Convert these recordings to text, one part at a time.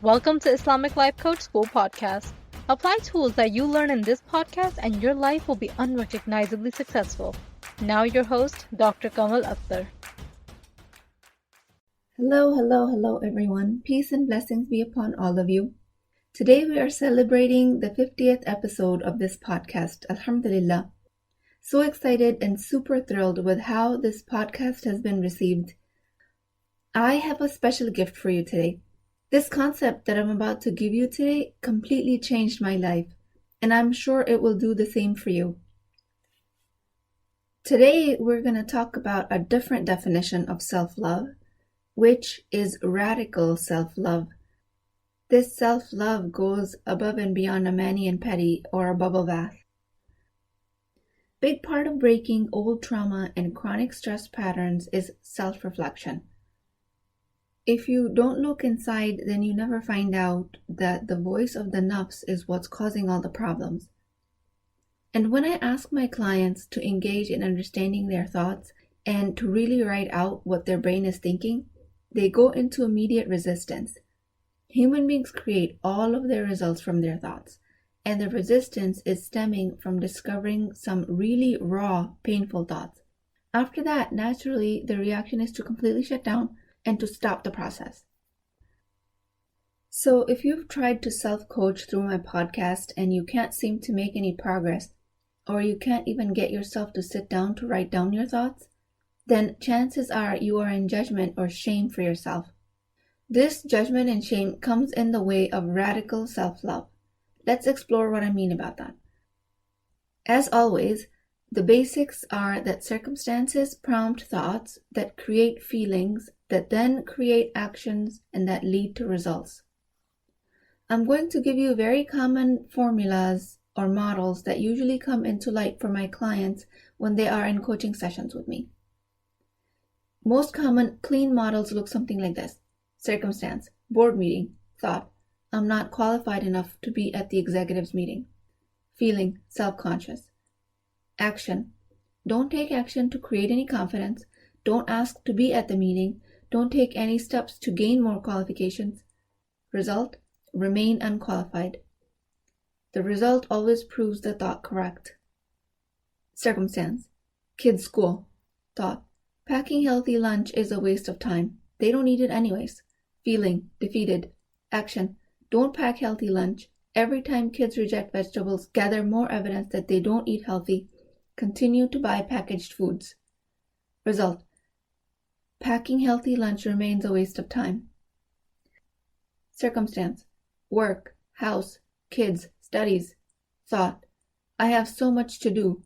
Welcome to Islamic Life Coach School Podcast. Apply tools that you learn in this podcast and your life will be unrecognizably successful. Now your host, Dr. Kamal Akhtar. Hello everyone. Peace and blessings be upon all of you. Today we are celebrating the 50th episode of this podcast. Alhamdulillah. So excited and super thrilled with how this podcast has been received. I have a special gift for you today. This concept that I'm about to give you today completely changed my life, and I'm sure it will do the same for you. Today we're going to talk about a different definition of self-love, which is radical self-love. This self-love goes above and beyond a mani and pedi or a bubble bath. Big part of breaking old trauma and chronic stress patterns is self-reflection. If you don't look inside, then you never find out that the voice of the nafs is what's causing all the problems. And when I ask my clients to engage in understanding their thoughts and to really write out what their brain is thinking, they go into immediate resistance. Human beings create all of their results from their thoughts, and the resistance is stemming from discovering some really raw, painful thoughts. After that, naturally, the reaction is to completely shut down and to stop the process. So if you've tried to self-coach through my podcast and you can't seem to make any progress, or you can't even get yourself to sit down to write down your thoughts, then chances are you are in judgment or shame for yourself. This judgment and shame comes in the way of radical self-love. Let's explore what I mean about that. As always, the basics are that circumstances prompt thoughts that create feelings that then create actions and that lead to results. I'm going to give you very common formulas or models that usually come into light for my clients when they are in coaching sessions with me. Most common clean models look something like this. Circumstance, board meeting, thought, I'm not qualified enough to be at the executive's meeting. Feeling, self-conscious. Action, don't take action to create any confidence. Don't ask to be at the meeting. Don't take any steps to gain more qualifications. Result, remain unqualified. The result always proves the thought correct. Circumstance, kids' school, thought, packing healthy lunch is a waste of time. They don't eat it anyways. Feeling, defeated. Action, don't pack healthy lunch. Every time kids reject vegetables, gather more evidence that they don't eat healthy. Continue to buy packaged foods. Result, packing healthy lunch remains a waste of time. Circumstance, work, house, kids, studies. Thought, I have so much to do.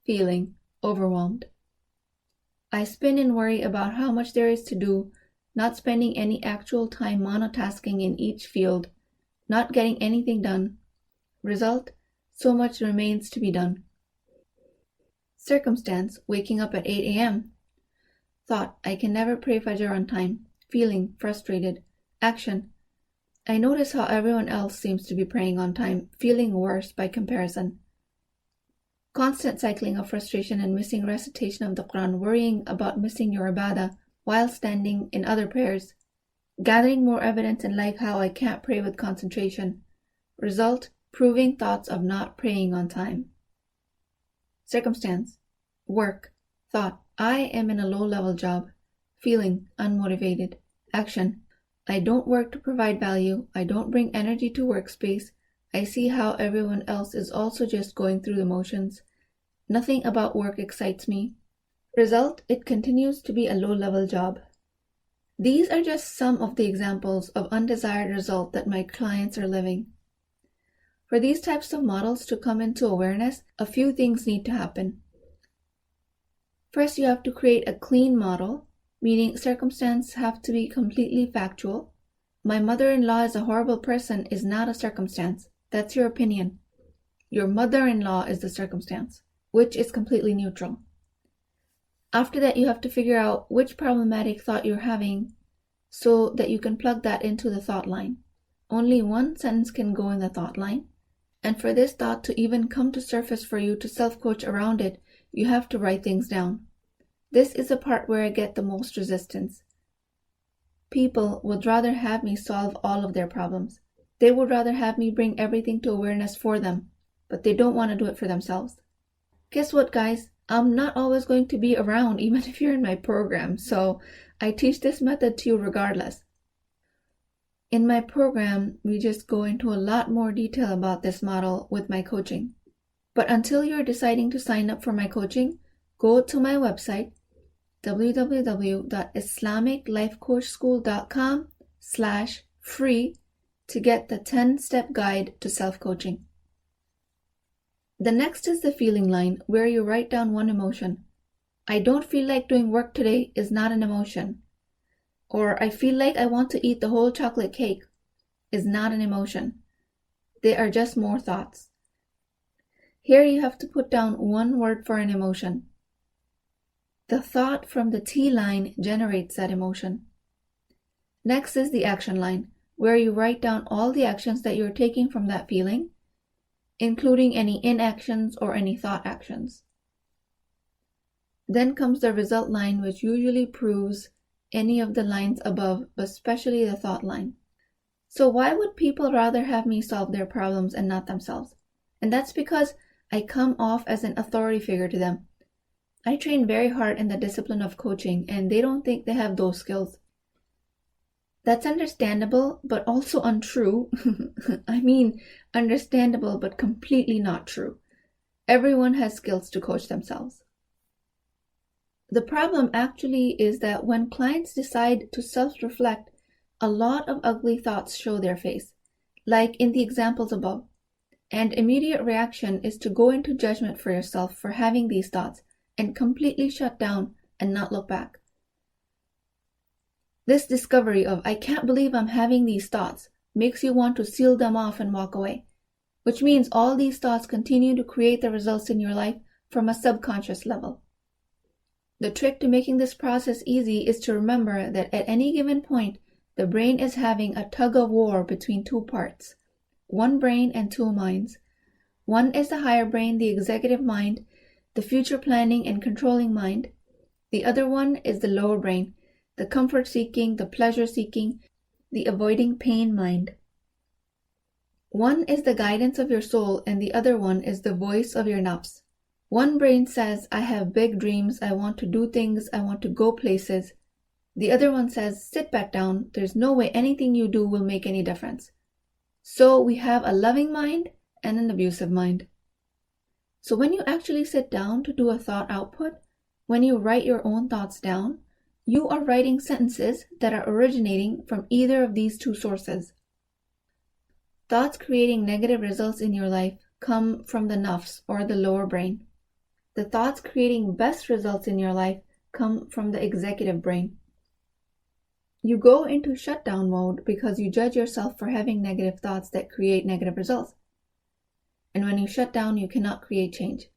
Feeling, overwhelmed. I spin and worry about how much there is to do, not spending any actual time monotasking in each field, not getting anything done. Result, so much remains to be done. Circumstance, waking up at 8 a.m. Thought, I can never pray Fajr on time. Feeling, frustrated. Action, I notice how everyone else seems to be praying on time, feeling worse by comparison. Constant cycling of frustration and missing recitation of the Quran, worrying about missing your ibadah while standing in other prayers. Gathering more evidence in life how I can't pray with concentration. Result, proving thoughts of not praying on time. Circumstance, work, thought, I am in a low-level job. Feeling, unmotivated. Action, I don't work to provide value. I don't bring energy to workspace. I see how everyone else is also just going through the motions. Nothing about work excites me. Result, it continues to be a low-level job. These are just some of the examples of undesired results that my clients are living. For these types of models to come into awareness, a few things need to happen. First, you have to create a clean model, meaning circumstances have to be completely factual. My mother-in-law is a horrible person is not a circumstance. That's your opinion. Your mother-in-law is the circumstance, which is completely neutral. After that, you have to figure out which problematic thought you're having so that you can plug that into the thought line. Only one sentence can go in the thought line. And for this thought to even come to surface for you to self-coach around it, you have to write things down. This is the part where I get the most resistance. people would rather have me solve all of their problems. They would rather have me bring everything to awareness for them, but they don't want to do it for themselves. Guess what, guys? I'm not always going to be around, even if you're in my program, so I teach this method to you regardless. In my program, we just go into a lot more detail about this model with my coaching. But until you're deciding to sign up for my coaching, go to my website, www.islamiclifecoachschool.com/free to get the 10-step guide to self-coaching. The next is the feeling line, where you write down one emotion. I don't feel like doing work today is not an emotion. Or I feel like I want to eat the whole chocolate cake is not an emotion. They are just more thoughts. Here you have to put down one word for an emotion. The thought from the T line generates that emotion. Next is the action line, where you write down all the actions that you're taking from that feeling, including any inactions or any thought actions. Then comes the result line, which usually proves any of the lines above, but especially the thought line. So why would people rather have me solve their problems and not themselves? And that's because I come off as an authority figure to them. I train very hard in the discipline of coaching, and they don't think they have those skills. That's understandable, but also untrue. I mean, understandable, but completely not true. Everyone has skills to coach themselves. The problem actually is that when clients decide to self-reflect, a lot of ugly thoughts show their face, like in the examples above. And immediate reaction is to go into judgment for yourself for having these thoughts and completely shut down and not look back. This discovery of, I can't believe I'm having these thoughts, makes you want to seal them off and walk away, which means all these thoughts continue to create the results in your life from a subconscious level. The trick to making this process easy is to remember that at any given point, the brain is having a tug of war between two parts, one brain and two minds. One is the higher brain, the executive mind, the future planning and controlling mind. The other one is the lower brain, the comfort-seeking, the pleasure-seeking, the avoiding pain mind. One is the guidance of your soul, and the other one is the voice of your nafs. One brain says, I have big dreams, I want to do things, I want to go places. The other one says, sit back down, there's no way anything you do will make any difference. So we have a loving mind and an abusive mind. So when you actually sit down to do a thought output, when you write your own thoughts down, you are writing sentences that are originating from either of these two sources. Thoughts creating negative results in your life come from the nafs, or the lower brain. The thoughts creating best results in your life come from the executive brain. You go into shutdown mode because you judge yourself for having negative thoughts that create negative results. And when you shut down, you cannot create change.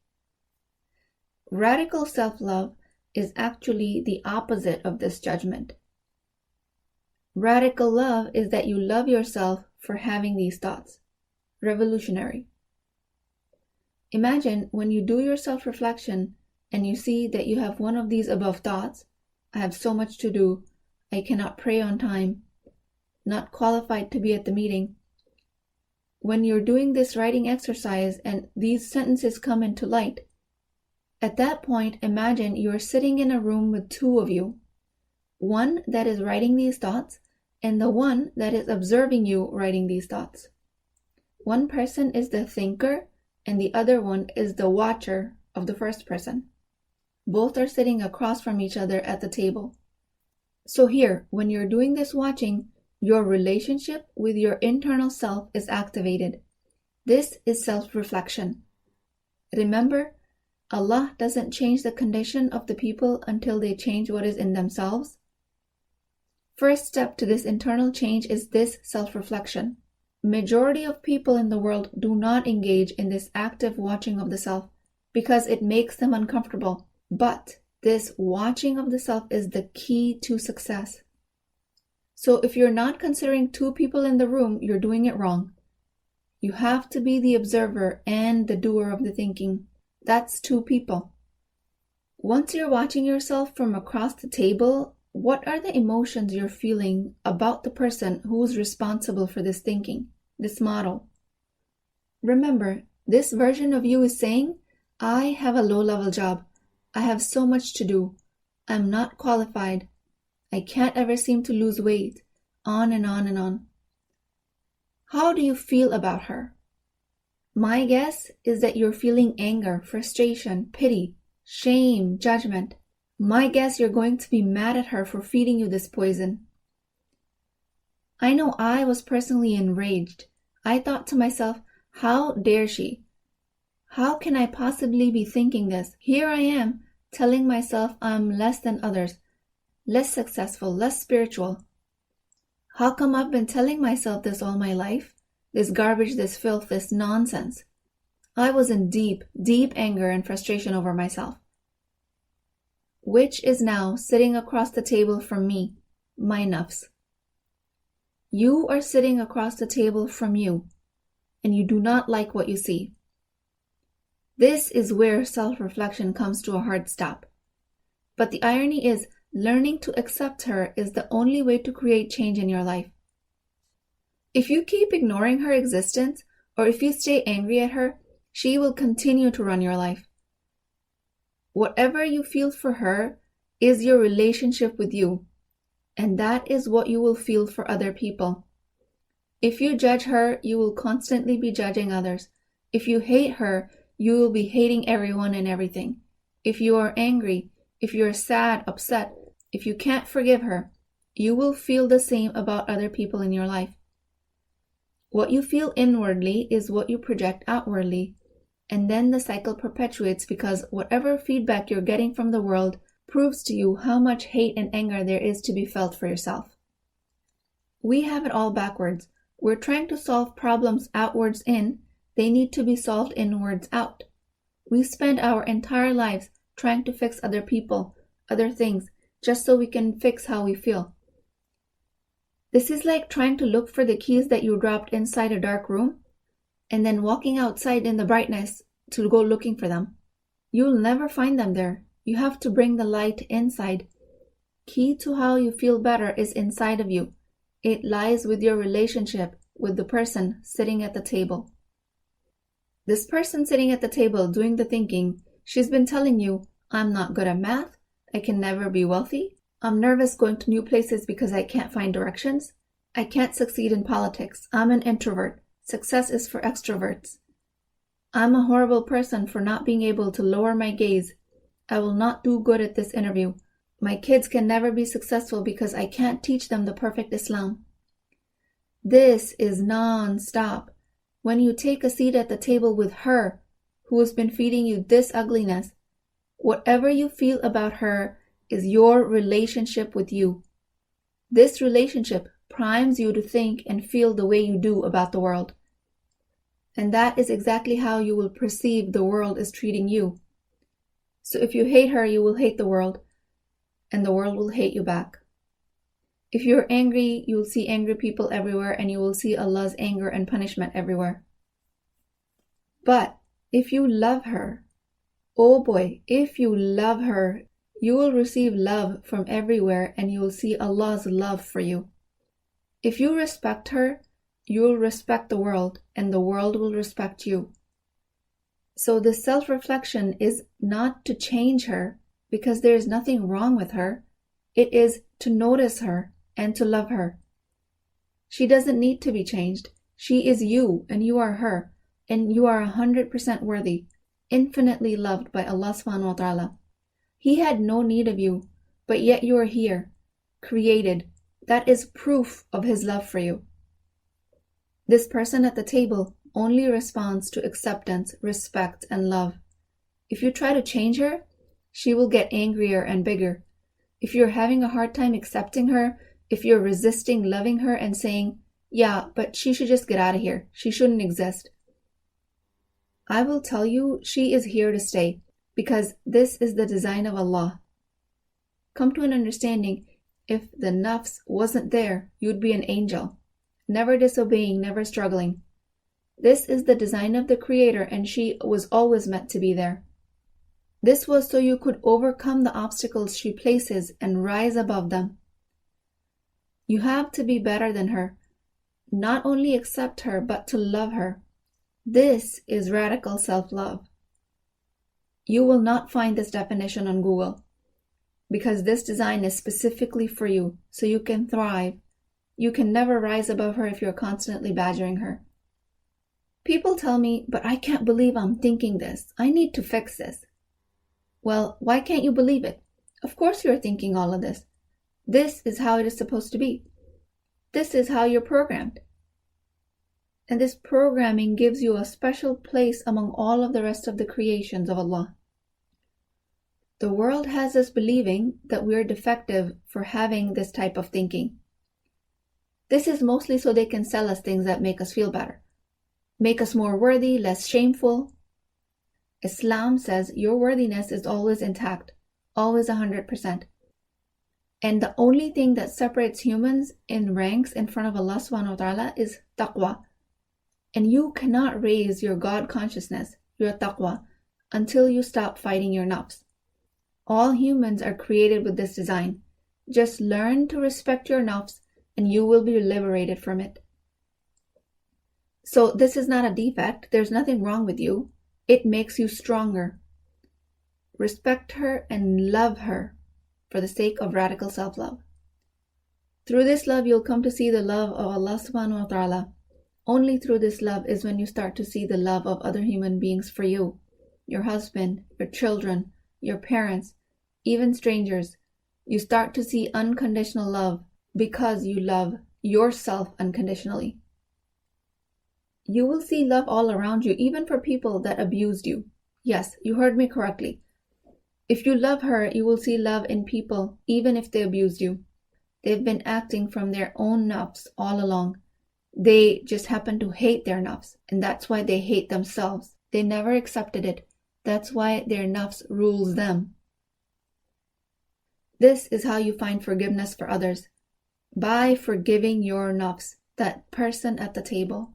Radical self-love is actually the opposite of this judgment. Radical love is that you love yourself for having these thoughts. Revolutionary. Imagine when you do your self-reflection and you see that you have one of these above thoughts, I have so much to do, I cannot pray on time, not qualified to be at the meeting. When you're doing this writing exercise and these sentences come into light, at that point, imagine you're sitting in a room with two of you, one that is writing these thoughts and the one that is observing you writing these thoughts. One person is the thinker and the other one is the watcher of the first person. Both are sitting across from each other at the table. So here, when you're doing this watching, your relationship with your internal self is activated. This is self-reflection. Remember, Allah doesn't change the condition of the people until they change what is in themselves. First step to this internal change is this self-reflection. Majority of people in the world do not engage in this active watching of the self because it makes them uncomfortable. But this watching of the self is the key to success. So if you're not considering two people in the room, you're doing it wrong. You have to be the observer and the doer of the thinking. That's two people. Once you're watching yourself from across the table What are the emotions you're feeling about the person who's responsible for this thinking, this model? Remember, this version of you is saying, I have a low-level job. I have so much to do. I'm not qualified. I can't ever seem to lose weight. On and on and on. How do you feel about her? My guess is that you're feeling anger, frustration, pity, shame, judgment. My guess you're going to be mad at her for feeding you this poison. I know I was personally enraged. I thought to myself, how dare she? How can I possibly be thinking this? Here I am, telling myself I'm less than others, less successful, less spiritual. How come I've been telling myself this all my life? This garbage, this filth, this nonsense. I was in deep, deep anger and frustration over myself. Which is now sitting across the table from me, my nafs. You are sitting across the table from you, and you do not like what you see. This is where self-reflection comes to a hard stop. But the irony is, learning to accept her is the only way to create change in your life. If you keep ignoring her existence, or if you stay angry at her, she will continue to run your life. Whatever you feel for her is your relationship with you, and that is what you will feel for other people. If you judge her, you will constantly be judging others. If you hate her, you will be hating everyone and everything. If you are angry, if you are sad, upset, if you can't forgive her, you will feel the same about other people in your life. What you feel inwardly is what you project outwardly, and then the cycle perpetuates because whatever feedback you're getting from the world proves to you how much hate and anger there is to be felt for yourself. We have it all backwards. We're trying to solve problems outwards in, they need to be solved inwards out. We spend our entire lives trying to fix other people, other things, just so we can fix how we feel. This is like trying to look for the keys that you dropped inside a dark room and then walking outside in the brightness to go looking for them. You'll never find them there. You have to bring the light inside. Key to how you feel better is inside of you. It lies with your relationship with the person sitting at the table. This person sitting at the table doing the thinking, she's been telling you, I'm not good at math, I can never be wealthy, I'm nervous going to new places because I can't find directions, I can't succeed in politics, I'm an introvert, success is for extroverts. I'm a horrible person for not being able to lower my gaze. I will not do good at this interview. My kids can never be successful because I can't teach them the perfect Islam. This is non-stop. When you take a seat at the table with her, who has been feeding you this ugliness, whatever you feel about her is your relationship with you. This relationship primes you to think and feel the way you do about the world. And that is exactly how you will perceive the world is treating you. So if you hate her, you will hate the world, and the world will hate you back. If you're angry, you will see angry people everywhere, and you will see Allah's anger and punishment everywhere. But if you love her, oh boy, if you love her, you will receive love from everywhere, and you will see Allah's love for you. If you respect her, you will respect the world, and the world will respect you. So this self-reflection is not to change her, because there is nothing wrong with her. It is to notice her and to love her. She doesn't need to be changed. She is you, and you are her, and you are 100% worthy, infinitely loved by Allah subhanahu wa ta'ala. He had no need of you, but yet you are here, created. That is proof of His love for you. This person at the table only responds to acceptance, respect, and love. If you try to change her, she will get angrier and bigger. If you're having a hard time accepting her, if you're resisting loving her and saying, yeah, but she should just get out of here, she shouldn't exist, I will tell you she is here to stay, because this is the design of Allah. Come to an understanding, if the nafs wasn't there, you'd be an angel, never disobeying, never struggling. This is the design of the Creator, and she was always meant to be there. This was so you could overcome the obstacles she places and rise above them. You have to be better than her. Not only accept her, but to love her. This is radical self-love. You will not find this definition on Google because this design is specifically for you, so you can thrive. You can never rise above her if you're constantly badgering her. People tell me, but I can't believe I'm thinking this. I need to fix this. Well, why can't you believe it? Of course you're thinking all of this. This is how it is supposed to be. This is how you're programmed. And this programming gives you a special place among all of the rest of the creations of Allah. The world has us believing that we're defective for having this type of thinking. This is mostly so they can sell us things that make us feel better, make us more worthy, less shameful. Islam says your worthiness is always intact, always 100%. And the only thing that separates humans in ranks in front of Allah subhanahu wa ta'ala is taqwa. And you cannot raise your God consciousness, your taqwa, until you stop fighting your nafs. All humans are created with this design. Just learn to respect your nafs and you will be liberated from it. So this is not a defect. There's nothing wrong with you. It makes you stronger. Respect her and love her for the sake of radical self-love. Through this love, you'll come to see the love of Allah subhanahu wa ta'ala. Only through this love is when you start to see the love of other human beings for you, your husband, your children, your parents, even strangers. You start to see unconditional love because you love yourself unconditionally. You will see love all around you, even for people that abused you. Yes, you heard me correctly. If you love her, you will see love in people, even if they abused you. They've been acting from their own nafs all along. They just happen to hate their nafs, and that's why they hate themselves. They never accepted it. That's why their nafs rules them. This is how you find forgiveness for others. By forgiving your nafs, that person at the table.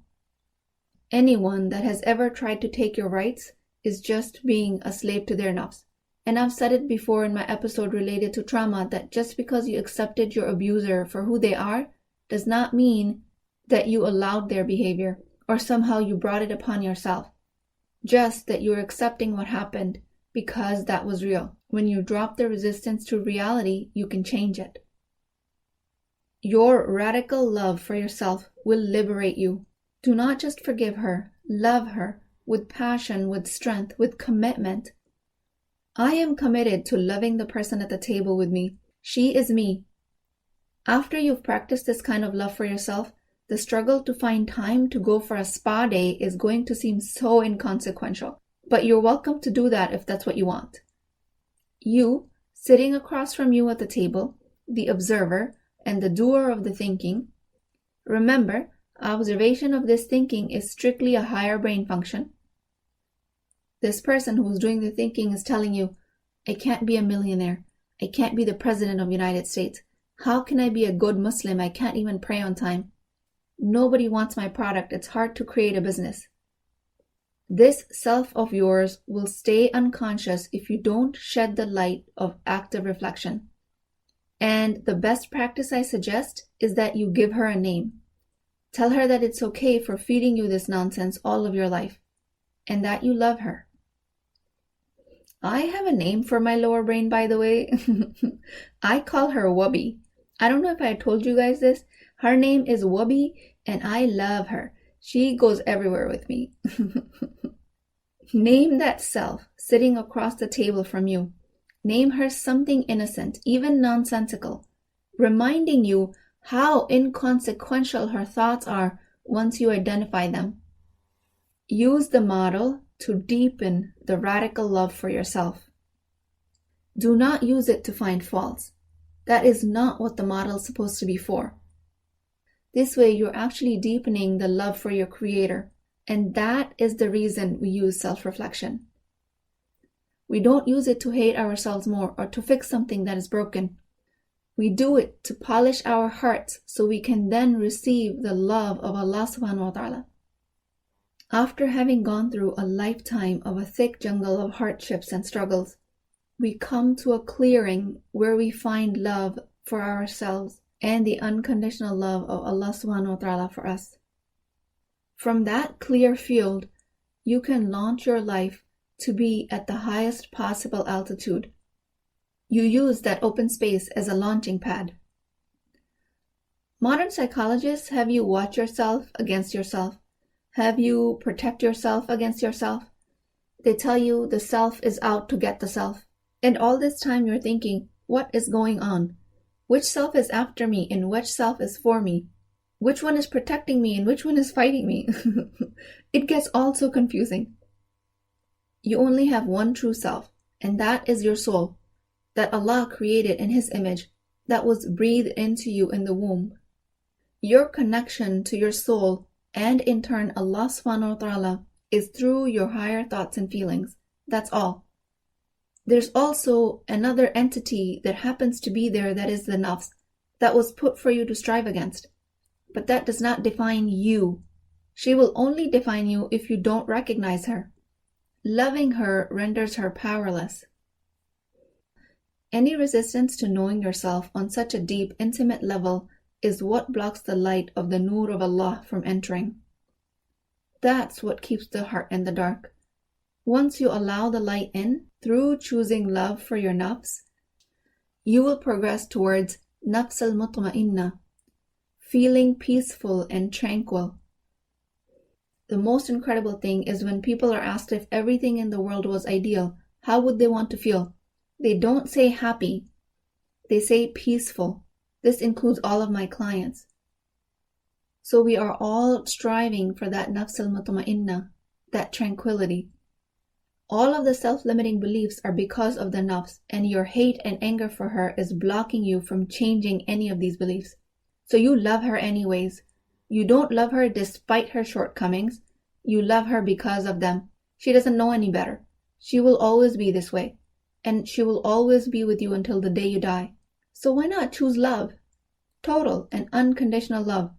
Anyone that has ever tried to take your rights is just being a slave to their nafs. And I've said it before in my episode related to trauma that just because you accepted your abuser for who they are does not mean that you allowed their behavior or somehow you brought it upon yourself. Just that you're accepting what happened because that was real. When you drop the resistance to reality, you can change it. Your radical love for yourself will liberate you. Do not just forgive her, love her with passion, with strength, with commitment. I am committed to loving the person at the table with me. She is me. After you've practiced this kind of love for yourself, the struggle to find time to go for a spa day is going to seem so inconsequential. But you're welcome to do that if that's what you want. You, sitting across from you at the table, the observer and the doer of the thinking, remember, observation of this thinking is strictly a higher brain function. This person who's doing the thinking is telling you, I can't be a millionaire. I can't be the president of the United States. How can I be a good Muslim? I can't even pray on time. Nobody wants my product. It's hard to create a business. This self of yours will stay unconscious if you don't shed the light of active reflection. And the best practice I suggest is that you give her a name. Tell her that it's okay for feeding you this nonsense all of your life and that you love her. I have a name for my lower brain, by the way. I call her Wubby. I don't know if I told you guys this. Her name is Wubby and I love her. She goes everywhere with me. Name that self sitting across the table from you. Name her something innocent, even nonsensical, reminding you how inconsequential her thoughts are once you identify them. Use the model to deepen the radical love for yourself. Do not use it to find faults. That is not what the model is supposed to be for. This way, you're actually deepening the love for your Creator, and that is the reason we use self-reflection. We don't use it to hate ourselves more or to fix something that is broken. We do it to polish our hearts so we can then receive the love of Allah subhanahu wa ta'ala. After having gone through a lifetime of a thick jungle of hardships and struggles, we come to a clearing where we find love for ourselves and the unconditional love of Allah subhanahu wa ta'ala for us. From that clear field, you can launch your life to be at the highest possible altitude. You use that open space as a launching pad. Modern psychologists have you watch yourself against yourself. Have you protect yourself against yourself. They tell you the self is out to get the self. And all this time you're thinking, what is going on? Which self is after me and which self is for me? Which one is protecting me and which one is fighting me? It gets all so confusing. You only have one true self, and that is your soul, that Allah created in His image, that was breathed into you in the womb. Your connection to your soul, and in turn Allah subhanahu wa ta'ala, is through your higher thoughts and feelings. That's all. There's also another entity that happens to be there, that is the nafs, that was put for you to strive against. But that does not define you. She will only define you if you don't recognize her. Loving her renders her powerless. Any resistance to knowing yourself on such a deep, intimate level is what blocks the light of the Nur of Allah from entering. That's what keeps the heart in the dark. Once you allow the light in, through choosing love for your nafs, you will progress towards nafs al-mutma'inna, feeling peaceful and tranquil. The most incredible thing is when people are asked if everything in the world was ideal, how would they want to feel? They don't say happy. They say peaceful. This includes all of my clients. So we are all striving for that nafs al-mutma'inna, that tranquility. All of the self-limiting beliefs are because of the nafs, and your hate and anger for her is blocking you from changing any of these beliefs. So you love her anyways. You don't love her despite her shortcomings. You love her because of them. She doesn't know any better. She will always be this way. And she will always be with you until the day you die. So why not choose love? Total and unconditional love.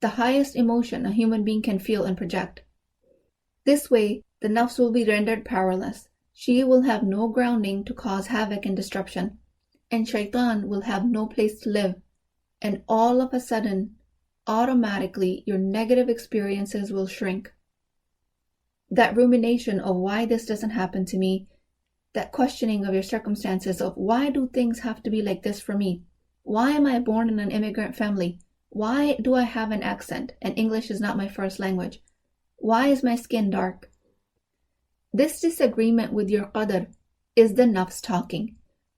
The highest emotion a human being can feel and project. This way, the nafs will be rendered powerless. She will have no grounding to cause havoc and disruption. And shaitan will have no place to live. And all of a sudden, automatically, your negative experiences will shrink. That rumination of why this doesn't happen to me, that questioning of your circumstances of why do things have to be like this for me? Why am I born in an immigrant family? Why do I have an accent and English is not my first language? Why is my skin dark? This disagreement with your qadr is the nafs talking.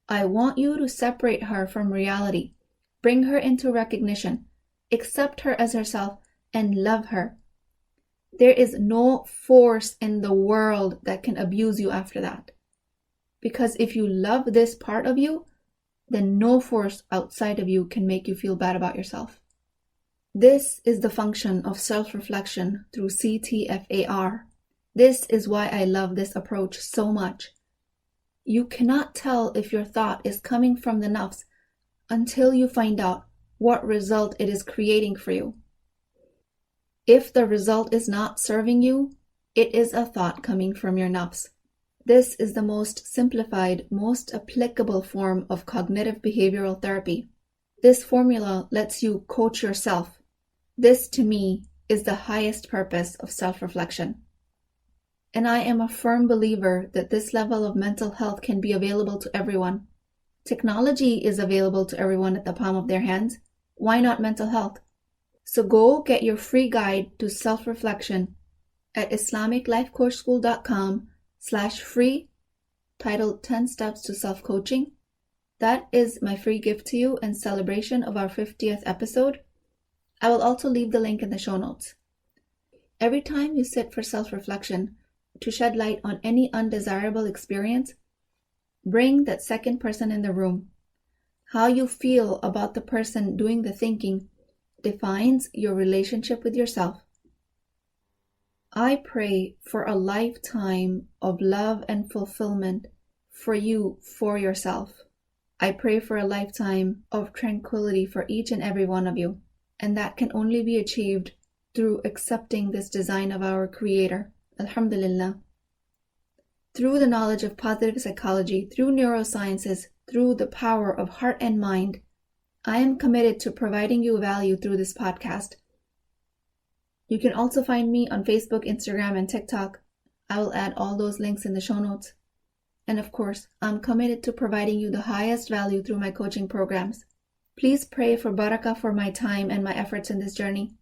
I want you to separate her from reality. Bring her into recognition. Accept her as herself and love her. There is no force in the world that can abuse you after that. Because if you love this part of you, then no force outside of you can make you feel bad about yourself. This is the function of self-reflection through CTFAR. This is why I love this approach so much. You cannot tell if your thought is coming from the nafs until you find out what result it is creating for you. If the result is not serving you, it is a thought coming from your nafs. This is the most simplified, most applicable form of cognitive behavioral therapy. This formula lets you coach yourself. This, to me, is the highest purpose of self-reflection. And I am a firm believer that this level of mental health can be available to everyone. Technology is available to everyone at the palm of their hands. Why not mental health? So go get your free guide to self-reflection at islamiclifecoachschool.com/free, titled 10 Steps to Self-Coaching. That is my free gift to you in celebration of our 50th episode. I will also leave the link in the show notes. Every time you sit for self-reflection to shed light on any undesirable experience, bring that second person in the room. How you feel about the person doing the thinking defines your relationship with yourself. I pray for a lifetime of love and fulfillment for you, for yourself. I pray for a lifetime of tranquility for each and every one of you. And that can only be achieved through accepting this design of our Creator. Alhamdulillah. through the knowledge of positive psychology, through neurosciences, through the power of heart and mind. I am committed to providing you value through this podcast. You can also find me on Facebook, Instagram, and TikTok. I will add all those links in the show notes. And of course, I'm committed to providing you the highest value through my coaching programs. Please pray for barakah for my time and my efforts in this journey.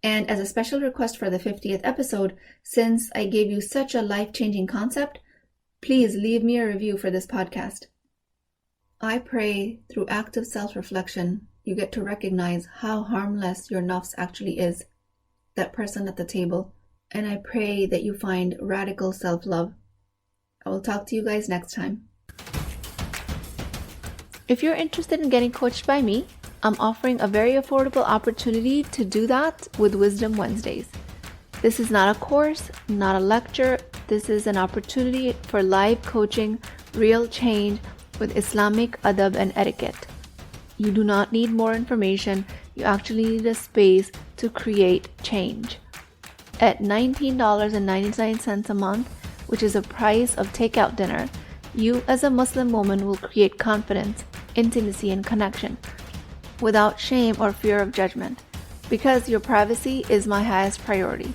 And as a special request for the 50th episode, since I gave you such a life-changing concept, please leave me a review for this podcast. I pray through active self-reflection, you get to recognize how harmless your nafs actually is, that person at the table, and I pray that you find radical self-love. I will talk to you guys next time. If you're interested in getting coached by me, I'm offering a very affordable opportunity to do that with Wisdom Wednesdays. This is not a course, not a lecture. This is an opportunity for live coaching, real change with Islamic adab and etiquette. You do not need more information. You actually need a space to create change. At $19.99 a month, which is the price of takeout dinner, you as a Muslim woman will create confidence, intimacy, and connection without shame or fear of judgment, because your privacy is my highest priority.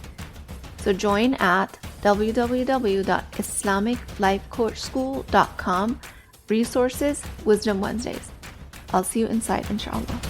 So join at www.islamiclifecoachschool.com, resources, Wisdom Wednesdays. I'll see you inside, inshallah.